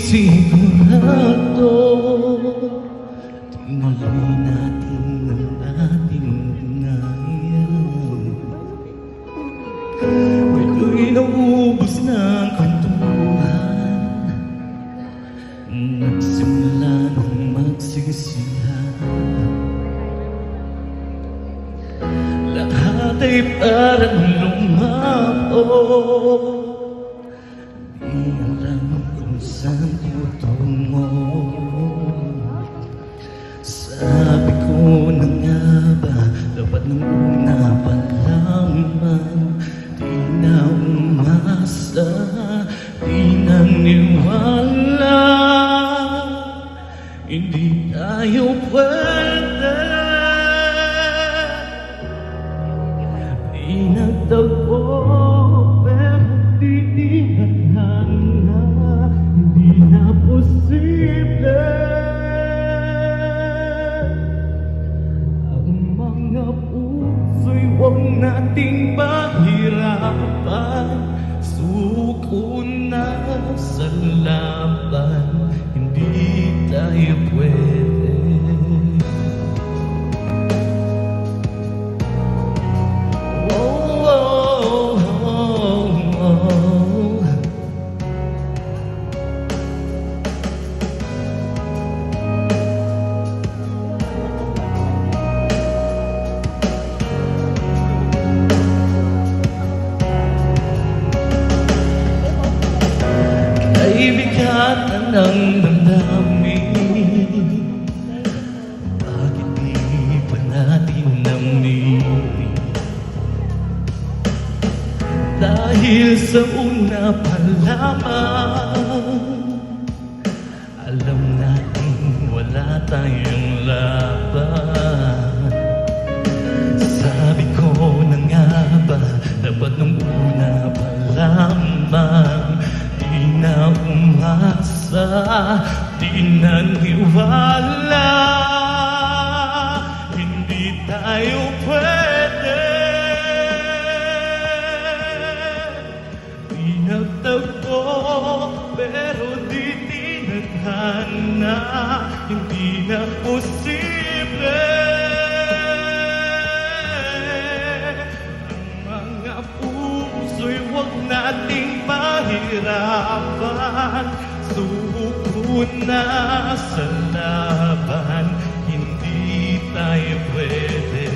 sigurado tinuloy natin ang ating ugnayan. Ako'y naubos ng kwentuhan, nagsimula ng magsisihan. Lahat ay parang lumapo, di alam kung saan tutungo. Sabi ko na nga ba, dapat nung una pa lamang, di na umasa, di naniwala. Hindi tayo pwede, di nagtagpo, pero di tinadhana, hindi na posible. Ang mga puso'y huwag nating pahirapan, suko na sa laban, hindi tayo pwede. Bigatan ng damdamin, bakit di pa natin namili? Dahil sa una pa lamang, alam natin wala tayong laban. Sabi ko na nga ba, dapat nung una pa lamang, di na umasa, di naniwala. Hindi tayo pwede, di nagtagpo, pero di tinadhana, hindi na posible. Ang mga puso'y huwag nating pahirapan, suko na sa laban, hindi tayo pwede.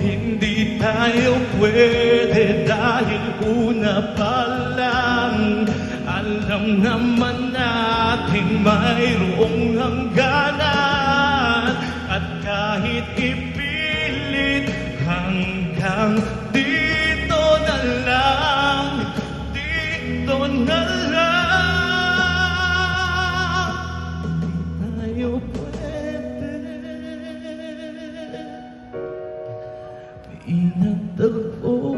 Hindi tayo pwede dahil una pa lang, alam naman natin mayroong hangganan. At kahit ipilit hanggang dito na lang, dito na lang, tayo pwede. Pinagtagpo,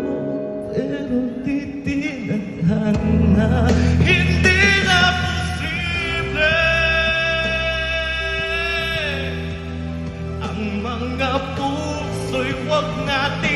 pero di tinadhana, hindi na posible. Ang mga puso'y huwag natin